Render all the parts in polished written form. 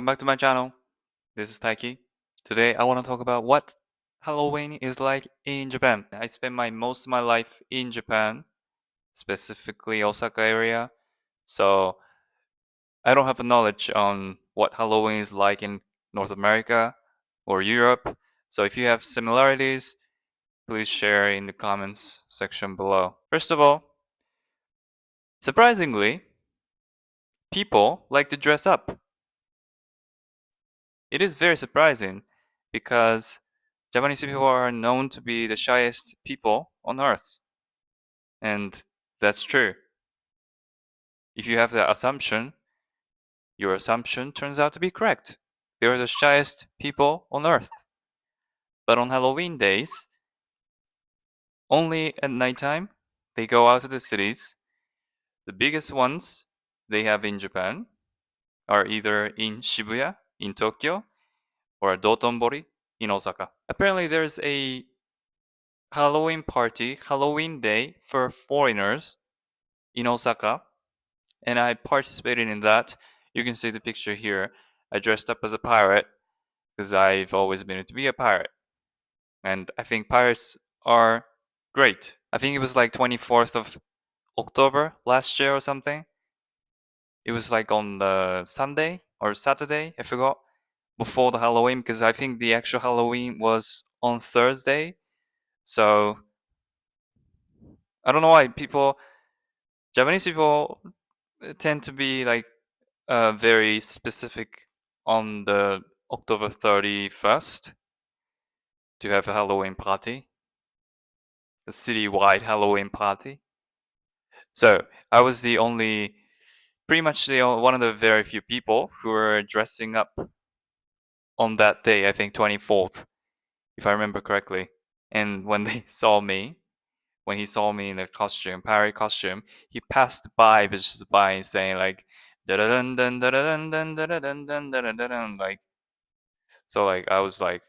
welcome back to my channel. This is Taiki. Today I want to talk about what Halloween is like in Japan. I spent most of my life in Japan, specifically Osaka area, so I don't have a knowledge on what Halloween is like in North America or Europe. So if you have similarities, please share in the comments section below. First of all, surprisingly, people like to dress up. It is very surprising because Japanese people are known to be the shyest people on earth. And that's true. If you have that assumption, your assumption turns out to be correct. They're the shyest people on earth. But on Halloween days, only at nighttime, they go out to the cities. The biggest ones they have in Japan are either in Shibuya, in Tokyo, or Dotonbori, in Osaka. Apparently, there's a Halloween party, Halloween day for foreigners in Osaka, and I participated in that. You can see the picture here. I dressed up as a pirate because I've always been to be a pirate, and I think pirates are great. I think it was like 24th of October last year or something. It was like on the Sunday or Saturday, I forgot, before the Halloween because I think the actual Halloween was on Thursday. So I don't know why Japanese people tend to be like very specific on the October 31st to have a Halloween party, a city-wide Halloween party. So I was pretty much one of the very few people who were dressing up on that day. I think 24th, if I remember correctly. And when he saw me in the costume, pirate costume, he passed by, but just by saying like, dun dun dun dun dun dun dun dun dun dun, like, so like I was like,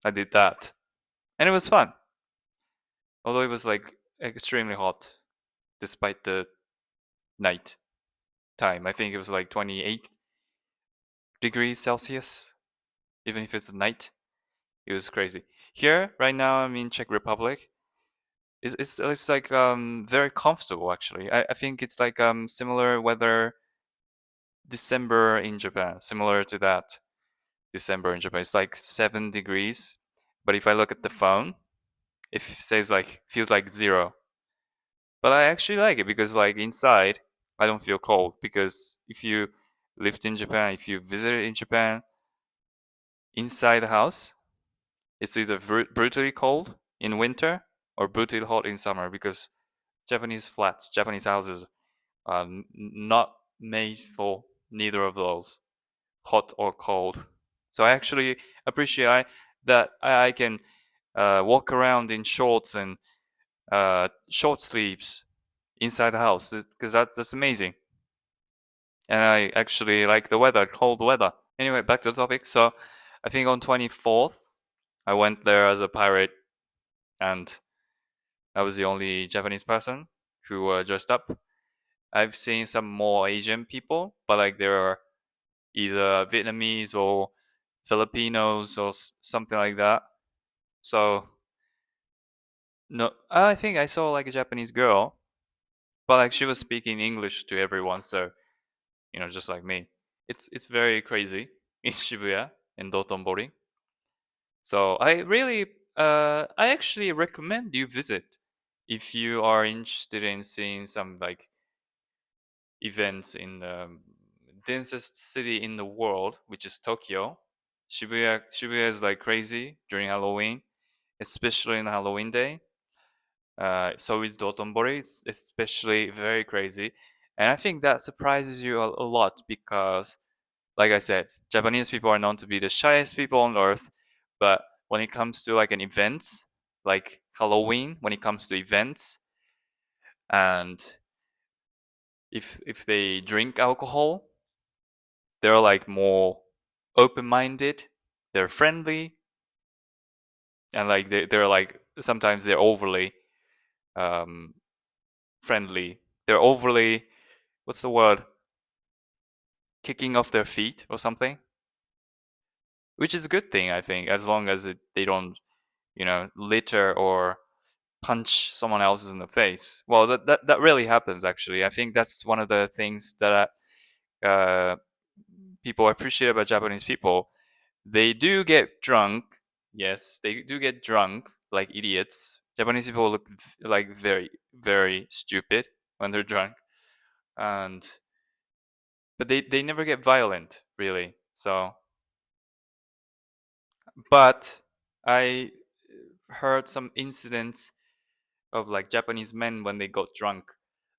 I did that, and it was fun. Although it was like extremely hot, despite the night time. I think it was like 28 degrees Celsius, even if it's night. It was crazy. Here, right now, I'm in Czech Republic. It's like very comfortable actually. I think it's like similar weather December in Japan, similar to that December in Japan. It's like 7 degrees, but if I look at the phone, it says like feels like 0. But I actually like it because like inside I don't feel cold because if you lived in Japan, if you visited in Japan, inside the house, it's either brutally cold in winter or brutally hot in summer because Japanese houses are not made for neither of those, hot or cold. So I actually appreciate that I can walk around in shorts and short sleeves inside the house because that's amazing. And I actually like the weather, cold weather. Anyway, back to the topic. So I think on 24th, I went there as a pirate, and I was the only Japanese person who dressed up. I've seen some more Asian people, but like there are either Vietnamese or Filipinos or something like that. So no, I think I saw like a Japanese girl, but like she was speaking English to everyone, so just like me. It's very crazy in Shibuya and Dotonbori. So I actually recommend you visit if you are interested in seeing some like events in the densest city in the world, which is Tokyo. Shibuya is like crazy during Halloween, especially on Halloween day. So is Dotonbori, it's especially very crazy, and I think that surprises you a lot because, like I said, Japanese people are known to be the shyest people on earth, but when it comes to like an events, like Halloween, when it comes to events, and if they drink alcohol, they're like more open-minded, they're friendly, and like they're like sometimes they're overly um, friendly. They're overly, what's the word? kicking off their feet or something, which is a good thing, I think, as long as they don't, litter or punch someone else in the face. Well, that really happens, actually. I think that's one of the things that uh, people appreciate about Japanese people. They do get drunk. Yes, they do get drunk like idiots. Japanese people look like very, very stupid when they're drunk, and but they never get violent, really. So, but I heard some incidents of like Japanese men when they got drunk,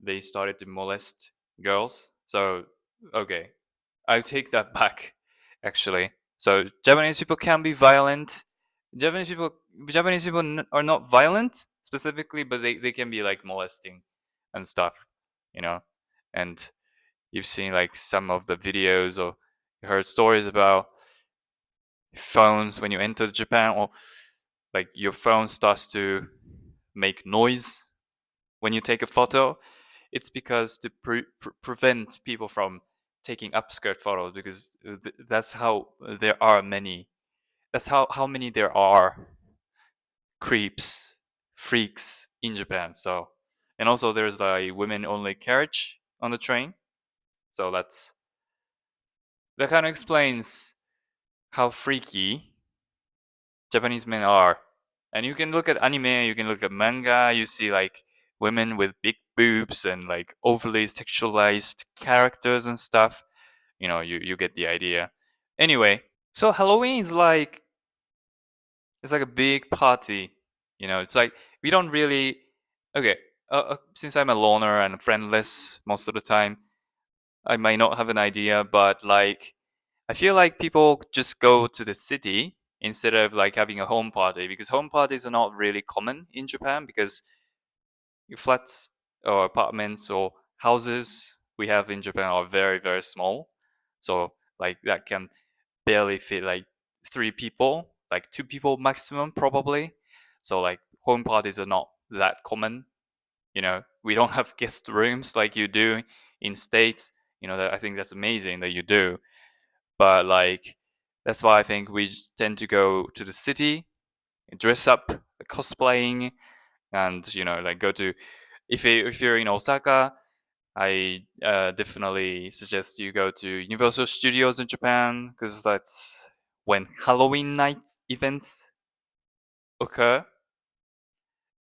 they started to molest girls. So, okay, I take that back, actually. So Japanese people can be violent. Japanese people, Japanese people are not violent specifically, but they can be like molesting and stuff, you know. And you've seen like some of the videos or you heard stories about phones when you enter Japan, or like your phone starts to make noise when you take a photo. It's because to prevent people from taking upskirt photos, because that's how there are many. That's how many there are creeps, freaks in Japan. So, and also there's a women only carriage on the train. So that kind of explains how freaky Japanese men are. And you can look at anime, you can look at manga, you see like women with big boobs and like overly sexualized characters and stuff. You get the idea. Anyway, so Halloween is like it's like a big party. It's like we don't really okay. Since I'm a loner and friendless most of the time, I might not have an idea, but like I feel like people just go to the city instead of like having a home party, because home parties are not really common in Japan, because flats or apartments or houses we have in Japan are very, very small. So like that can barely fit like 3 people, like 2 people maximum probably. So like home parties are not that common. We don't have guest rooms like you do in States. I think that's amazing that you do. But like that's why I think we tend to go to the city, dress up, cosplaying, and like go to if you're in Osaka, I definitely suggest you go to Universal Studios in Japan, because that's when Halloween night events occur.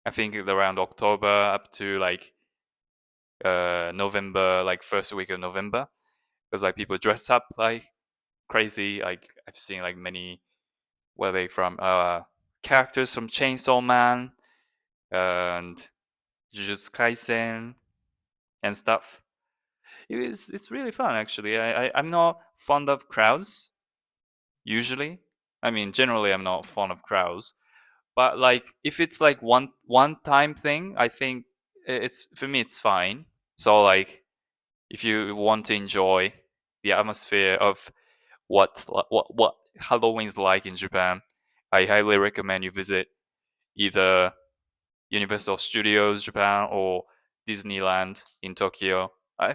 I think around October up to like November, like first week of November, because like people dress up like crazy. Like I've seen like many where they from characters from Chainsaw Man and Jujutsu Kaisen and stuff. It's really fun, actually. I'm not fond of crowds usually. I mean, generally I'm not fond of crowds, but like if it's like one time thing, I think it's for me it's fine. So like if you want to enjoy the atmosphere of what Halloween's like in Japan, I highly recommend you visit either Universal Studios Japan or Disneyland in Tokyo. I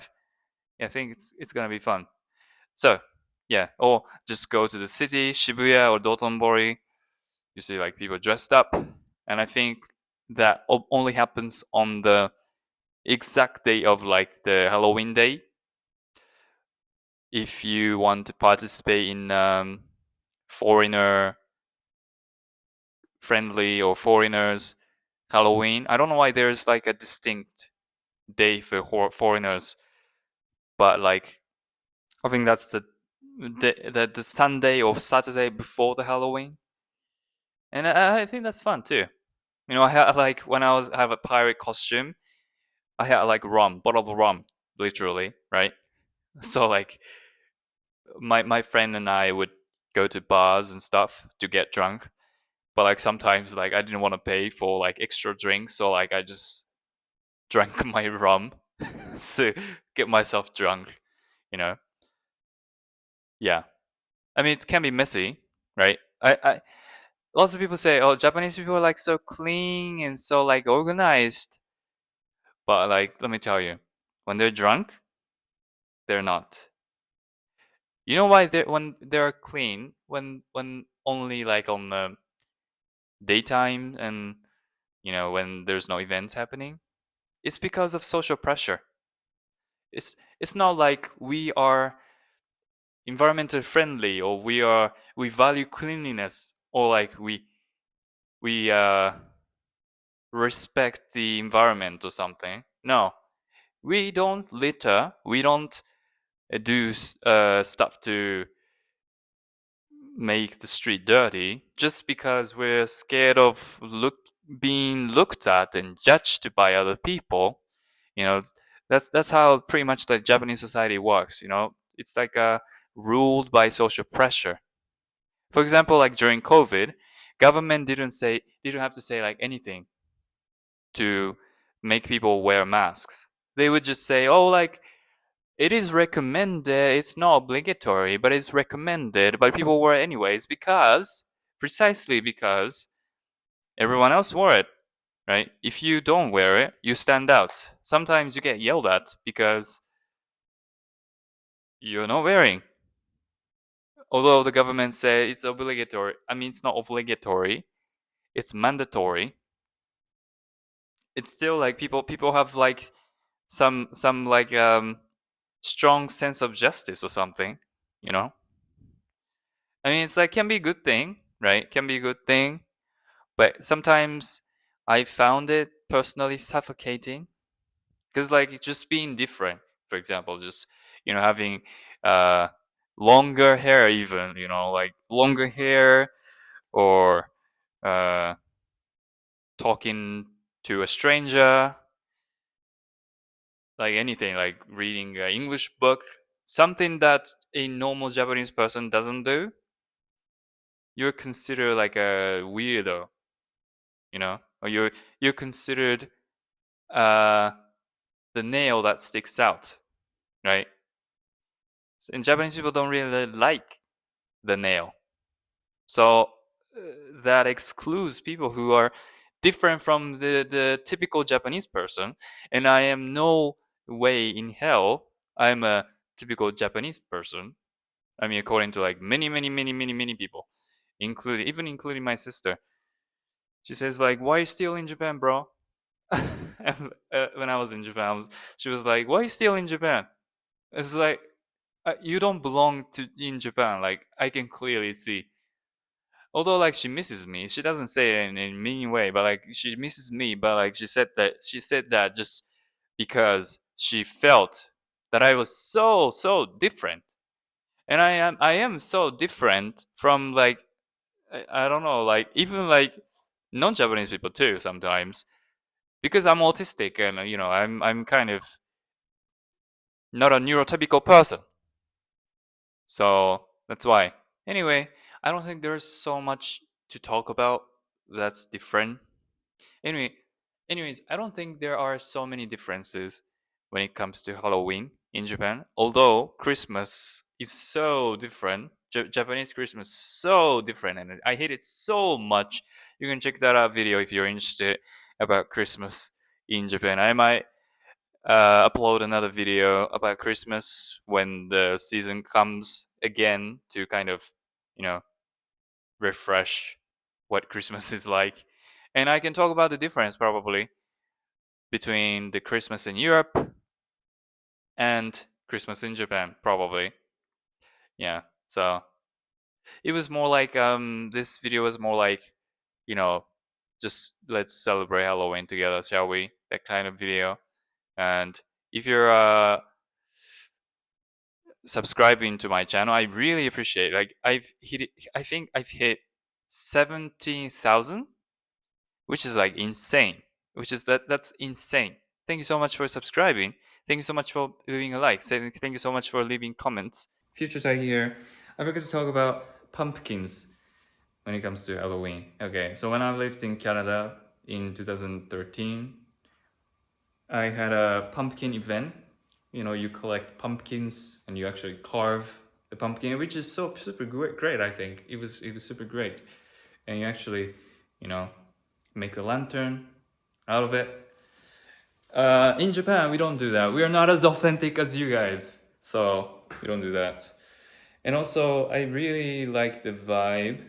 think it's gonna be fun. So yeah, or just go to the city, Shibuya or Dotonbori. You see like people dressed up, and I think that only happens on the exact day of like the Halloween day. If you want to participate in foreigner friendly or foreigners Halloween, I don't know why there's like a distinct day for foreigners, but like I think that's the Sunday or Saturday before the Halloween, and I think that's fun too. I had like when I have a pirate costume, I had like bottle of rum, literally, right? So like my friend and I would go to bars and stuff to get drunk, but like sometimes like I didn't want to pay for like extra drinks, so like I just drank my rum to get myself drunk. You know, yeah. I mean, it can be messy, right? Lots of people say, "Oh, Japanese people are like so clean and so like organized," but like let me tell you, when they're drunk, they're not. You know why when they're clean, when only like on the daytime and when there's no events happening? It's because of social pressure. It's not like we are environmental friendly, or we value cleanliness, or like we respect the environment or something. No, we don't litter. We don't do stuff to make the street dirty just because we're scared of being looked at and judged by other people. You know, that's how pretty much the Japanese society works. It's like ruled by social pressure. For example, like during COVID, government didn't have to say like anything to make people wear masks. They would just say, "Oh, like it is recommended. It's not obligatory, but it's recommended." But people wear it anyways precisely because everyone else wore it, right? If you don't wear it, you stand out. Sometimes you get yelled at because you're not wearing. Although the government say it's obligatory. I mean, it's not obligatory. It's mandatory. It's still like people have like some like strong sense of justice or something, you know? I mean, it's like can be a good thing, right? Can be a good thing, but sometimes I found it personally suffocating because like just being different, for example, just having uh longer hair, even like longer hair, or uh talking to a stranger, like anything, like reading an English book, something that a normal Japanese person doesn't do. You're considered like a weirdo, or you're considered uh the nail that sticks out, right? And Japanese people don't really like the nail, so that excludes people who are different from the typical Japanese person. And I am no way in hell I'm a typical Japanese person. I mean, according to like many, many, many, many, many people, including my sister. She says like, "Why are you still in Japan, bro?" And, when I was in Japan, she was like, "Why are you still in Japan?" It's like you don't belong to in Japan. Like I can clearly see. Although like she misses me, she doesn't say it in a mean way, but like she misses me. But like she said that just because she felt that I was so different, and I am so different from like I don't know, like even like non-Japanese people too sometimes, because I'm autistic, and I'm kind of not a neurotypical person. So that's why. Anyway, I don't think there's so much to talk about that's different. Anyway, anyways, I don't think there are so many differences when it comes to Halloween in Japan. Although Christmas is so different, Japanese Christmas is so different, and I hate it so much. You can check that out video if you're interested about Christmas in Japan. I might upload another video about Christmas when the season comes again to kind of, you know, refresh what Christmas is like. And I can talk about the difference probably between the Christmas in Europe and Christmas in Japan, probably. Yeah. So it was more like this video was more like, you know, just let's celebrate Halloween together, shall we? That kind of video. And if you're subscribing to my channel, I really appreciate it. Like I think I've hit 17,000, which is like insane. Which is that's insane. Thank you so much for subscribing. Thank you so much for leaving a like. Thank you so much for leaving comments. Future Tai here. I forgot to talk about pumpkins when it comes to Halloween. Okay, so when I lived in Canada in 2013, I had a pumpkin event. You collect pumpkins and you actually carve the pumpkin, which is so super great. I think it was super great, and you actually, you know, make a lantern out of it. In Japan, we don't do that. We are not as authentic as you guys, so we don't do that. And also, I really like the vibe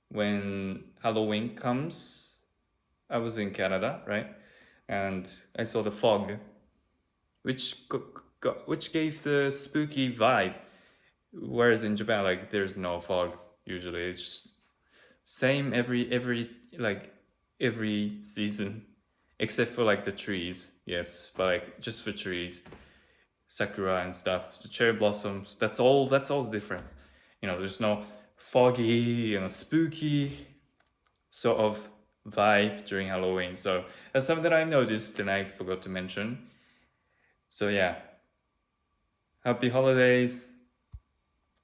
when Halloween comes. I was in Canada, right? And I saw the fog, which gave the spooky vibe. Whereas in Japan, like there's no fog usually. It's just same every like every season, except for like the trees. Yes, but like just for trees, sakura and stuff, the cherry blossoms. That's all. That's all different. There's no foggy, spooky sort of vibe during Halloween. So that's something that I noticed and I forgot to mention. So yeah, happy holidays.